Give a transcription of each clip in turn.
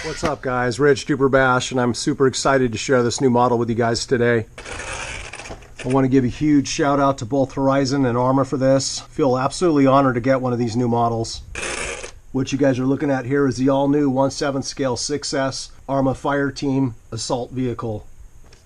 What's up guys, Rich Duper Bash, and I'm super excited to share this new model with you guys today. I want to give a huge shout out to both Horizon and ARRMA for this. Feel absolutely honored to get one of these new models. What you guys are looking at here is the all new 1/7 scale 6S ARRMA FIRETEAM assault vehicle.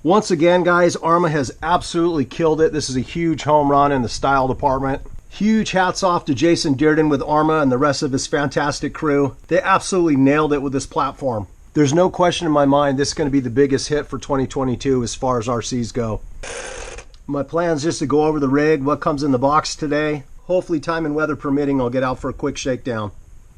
Once again guys, ARRMA has absolutely killed it. This is a huge home run in the style department. Huge hats off to Jason Dearden with ARRMA and the rest of his fantastic crew. They absolutely nailed it with this platform. There's no question in my mind this is going to be the biggest hit for 2022 as far as RCs go. My plan is just to go over the rig, what comes in the box today. Hopefully time and weather permitting, I'll get out for a quick shakedown.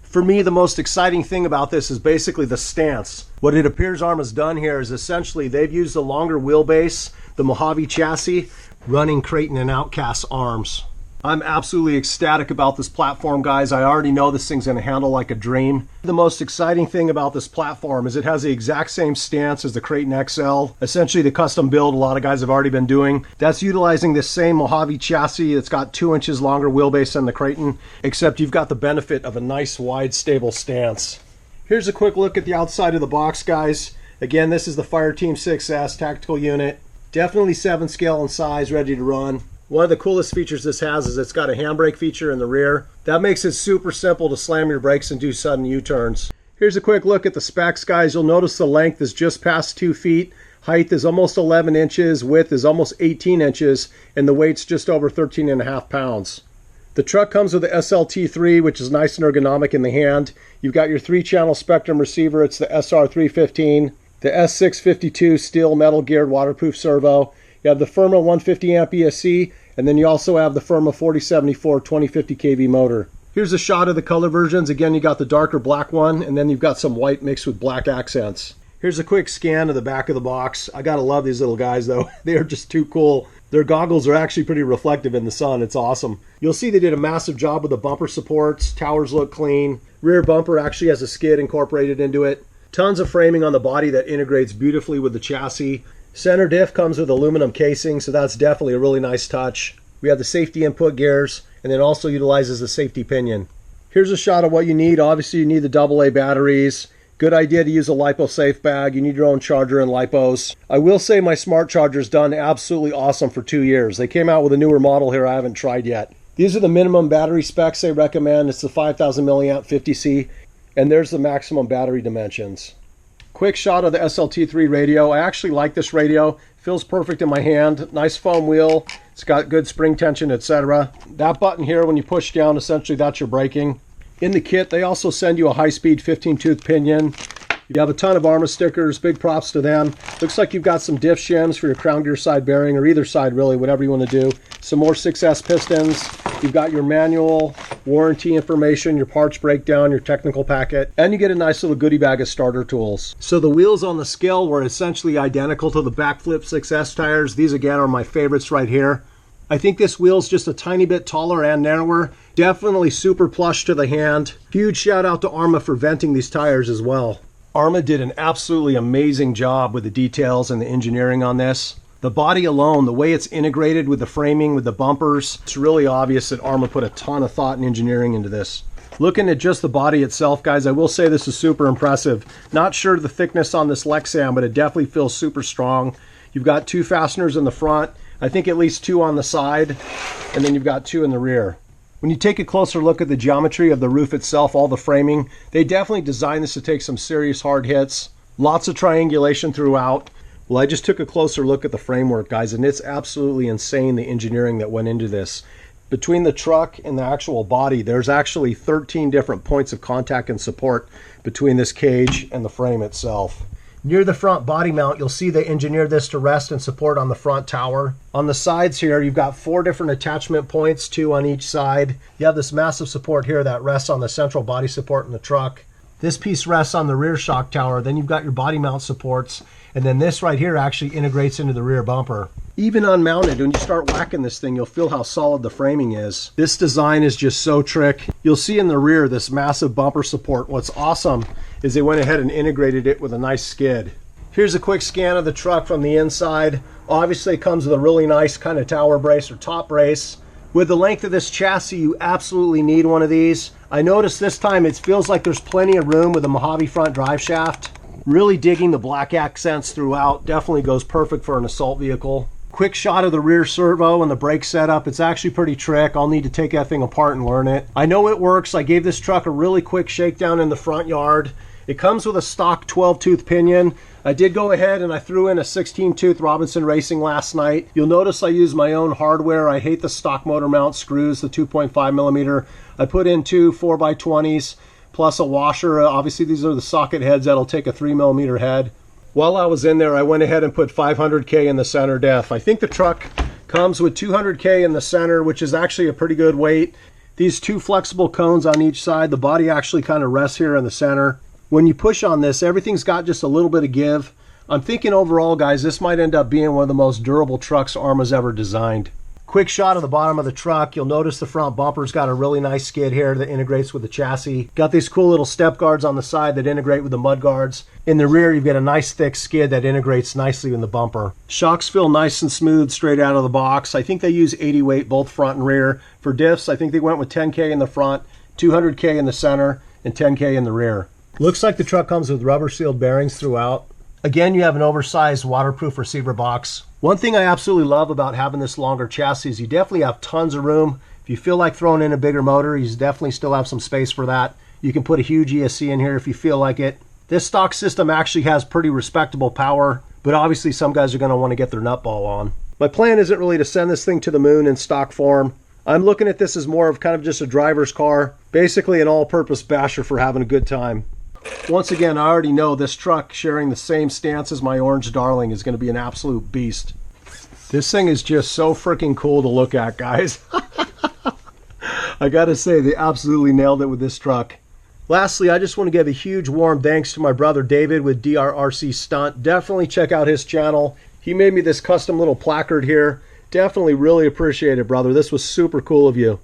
For me, the most exciting thing about this is basically the stance. What it appears ARRMA's done here is essentially they've used the longer wheelbase, the Mojave chassis, running Creighton and Outcast arms. I'm absolutely ecstatic about this platform, guys. I already know this thing's going to handle like a dream. The most exciting thing about this platform is it has the exact same stance as the Creighton XL. Essentially the custom build a lot of guys have already been doing. That's utilizing this same Mojave chassis. It's got 2 inches longer wheelbase than the Creighton, except you've got the benefit of a nice wide stable stance. Here's a quick look at the outside of the box, guys. Again, this is the FIRETEAM 6S tactical unit. Definitely 7 scale in size, ready to run. One of the coolest features this has is it's got a handbrake feature in the rear. That makes it super simple to slam your brakes and do sudden U-turns. Here's a quick look at the specs, guys. You'll notice the length is just past 2 feet. Height is almost 11 inches. Width is almost 18 inches. And the weight's just over 13.5 pounds. The truck comes with the SLT3, which is nice and ergonomic in the hand. You've got your 3-channel Spectrum receiver. It's the SR315. The S652 steel metal geared waterproof servo. You have the FIRETEAM 150 amp ESC, and then you also have the FIRETEAM 4074 2050 kV motor. Here's a shot of the color versions. Again, you got the darker black one, and then you've got some white mixed with black accents. Here's a quick scan of the back of the box. I gotta love these little guys though. They are just too cool. Their goggles are actually pretty reflective in the sun. It's awesome. You'll see they did a massive job with the bumper supports. Towers look clean. Rear bumper actually has a skid incorporated into it. Tons of framing on the body that integrates beautifully with the chassis. Center diff comes with aluminum casing, so that's definitely a really nice touch. We have the safety input gears, and then also utilizes the safety pinion. Here's a shot of what you need. Obviously, you need the AA batteries. Good idea to use a LiPo safe bag. You need your own charger and LiPos. I will say my smart charger's done absolutely awesome for 2 years. They came out with a newer model here I haven't tried yet. These are the minimum battery specs they recommend. It's the 5000 milliamp 50C, and there's the maximum battery dimensions. Quick shot of the SLT3 radio. I actually like this radio. Feels perfect in my hand. Nice foam wheel. It's got good spring tension, etc. That button here, when you push down, essentially that's your braking. In the kit, they also send you a high-speed 15-tooth pinion. You have a ton of ARRMA stickers. Big props to them. Looks like you've got some diff shims for your crown gear side bearing, or either side really, whatever you want to do. Some more 6S pistons. You've got your manual, warranty information, your parts breakdown, your technical packet, and you get a nice little goodie bag of starter tools. So the wheels on the scale were essentially identical to the backflip 6S tires. These again are my favorites right here. I think this wheel's just a tiny bit taller and narrower. Definitely super plush to the hand. Huge shout out to ARRMA for venting these tires as well. ARRMA did an absolutely amazing job with the details and the engineering on this. The body alone, the way it's integrated with the framing, with the bumpers, it's really obvious that ARRMA put a ton of thought and engineering into this. Looking at just the body itself, guys, I will say this is super impressive. Not sure the thickness on this Lexan, but it definitely feels super strong. You've got 2 fasteners in the front, I think at least 2 on the side, and then you've got 2 in the rear. When you take a closer look at the geometry of the roof itself, all the framing, they definitely designed this to take some serious hard hits. Lots of triangulation throughout. Well, I just took a closer look at the framework, guys, and it's absolutely insane the engineering that went into this. Between the truck and the actual body, there's actually 13 different points of contact and support between this cage and the frame itself. Near the front body mount, you'll see they engineered this to rest and support on the front tower. On the sides here, you've got 4 different attachment points, 2 on each side. You have this massive support here that rests on the central body support in the truck. This piece rests on the rear shock tower. Then you've got your body mount supports. And then this right here actually integrates into the rear bumper. Even unmounted, when you start whacking this thing, you'll feel how solid the framing is. This design is just so trick. You'll see in the rear this massive bumper support. What's awesome is they went ahead and integrated it with a nice skid. Here's a quick scan of the truck from the inside. Obviously it comes with a really nice kind of tower brace or top brace. With the length of this chassis, you absolutely need one of these. I noticed this time it feels like there's plenty of room with the Mojave front drive shaft. Really digging the black accents throughout. Definitely goes perfect for an assault vehicle. Quick shot of the rear servo and the brake setup. It's actually pretty trick. I'll need to take that thing apart and learn it. I know it works. I gave this truck a really quick shakedown in the front yard. It comes with a stock 12-tooth pinion. I did go ahead and I threw in a 16-tooth Robinson Racing last night. You'll notice I use my own hardware. I hate the stock motor mount screws, the 2.5 millimeter. I put in two 4x20s plus a washer. Obviously these are the socket heads that'll take a 3 millimeter head. While I was in there, I went ahead and put 500K in the center def. I think the truck comes with 200K in the center, which is actually a pretty good weight. These two flexible cones on each side, the body actually kind of rests here in the center. When you push on this, everything's got just a little bit of give. I'm thinking overall, guys, this might end up being one of the most durable trucks ARRMA's ever designed. Quick shot of the bottom of the truck. You'll notice the front bumper's got a really nice skid here that integrates with the chassis. Got these cool little step guards on the side that integrate with the mud guards. In the rear, you've got a nice thick skid that integrates nicely in the bumper. Shocks feel nice and smooth straight out of the box. I think they use 80 weight both front and rear. For diffs, I think they went with 10K in the front, 200K in the center, and 10K in the rear. Looks like the truck comes with rubber sealed bearings throughout. Again, you have an oversized waterproof receiver box. One thing I absolutely love about having this longer chassis is you definitely have tons of room. If you feel like throwing in a bigger motor, you definitely still have some space for that. You can put a huge ESC in here if you feel like it. This stock system actually has pretty respectable power, but obviously some guys are going to want to get their nutball on. My plan isn't really to send this thing to the moon in stock form. I'm looking at this as more of kind of just a driver's car, basically an all-purpose basher for having a good time. Once again, I already know this truck sharing the same stance as my Orange Darling is going to be an absolute beast. This thing is just so freaking cool to look at, guys. I gotta say, they absolutely nailed it with this truck. Lastly, I just want to give a huge warm thanks to my brother David with DRRC Stunt. Definitely check out his channel. He made me this custom little placard here. Definitely really appreciate it, brother. This was super cool of you.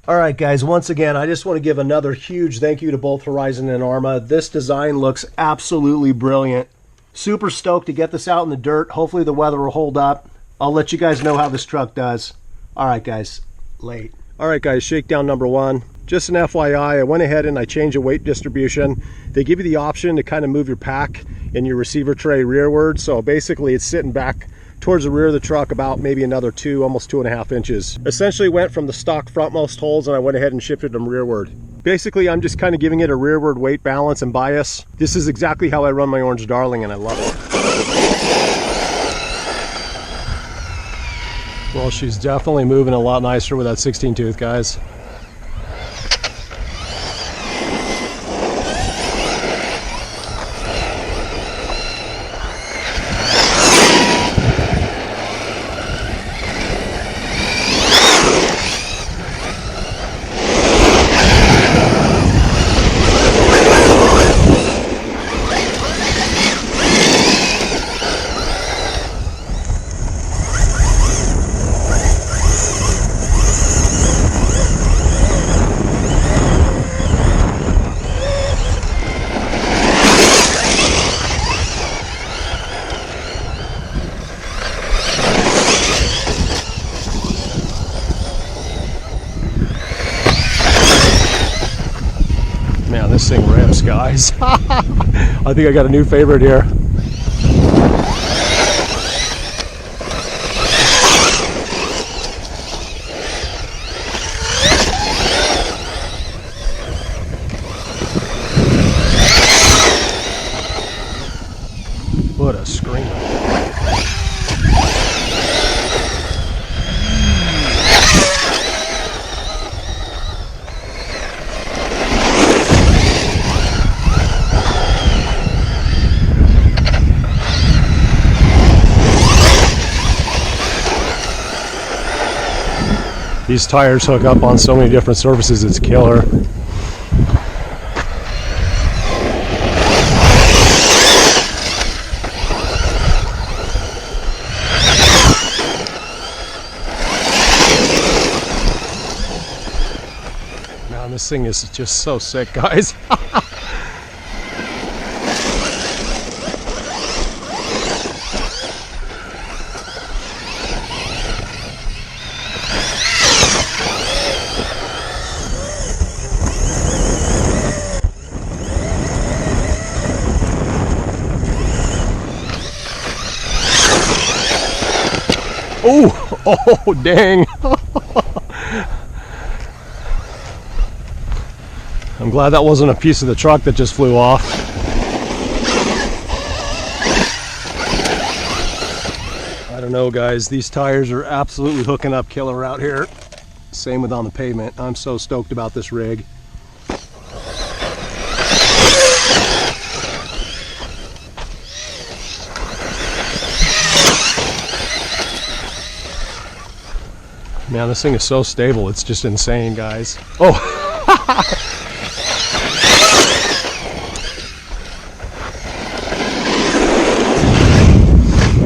Alright guys, once again, I just want to give another huge thank you to both Horizon and ARRMA. This design looks absolutely brilliant. Super stoked to get this out in the dirt. Hopefully the weather will hold up. I'll let you guys know how this truck does. Alright guys, late. Alright guys, shakedown number one. Just an FYI, I went ahead and I changed the weight distribution. They give you the option to kind of move your pack and your receiver tray rearward. So basically it's sitting back towards the rear of the truck about maybe another almost 2.5 inches. Essentially went from the stock frontmost holes and I went ahead and shifted them rearward. Basically, I'm just kind of giving it a rearward weight balance and bias. This is exactly how I run my Orange Darling and I love it. Well, she's definitely moving a lot nicer with that 16 tooth, guys. This thing rips, guys. I think I got a new favorite here. What a screamer. These tires hook up on so many different surfaces, it's killer. Man, this thing is just so sick, guys. Oh, dang. I'm glad that wasn't a piece of the truck that just flew off. I don't know, guys. These tires are absolutely hooking up killer out here. Same with on the pavement. I'm so stoked about this rig. Man, this thing is so stable. It's just insane, guys. Oh!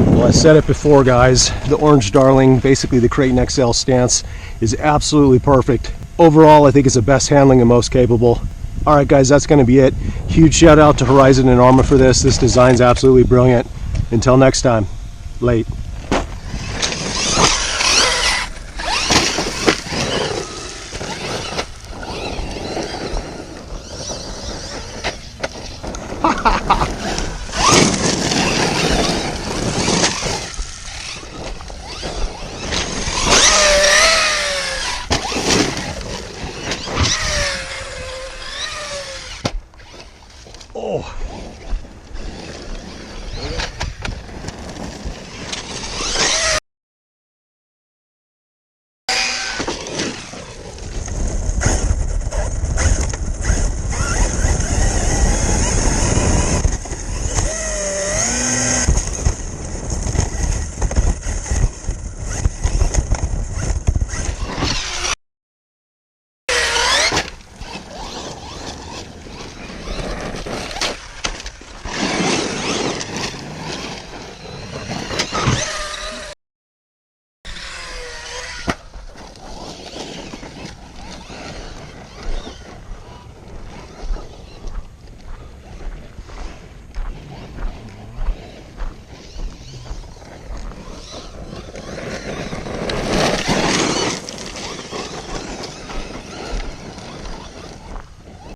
Well, I said it before, guys. The Orange Darling, basically the Creighton XL stance, is absolutely perfect. Overall, I think it's the best handling and most capable. Alright, guys, that's going to be it. Huge shout out to Horizon and ARRMA for this. This design's absolutely brilliant. Until next time, late. Oh.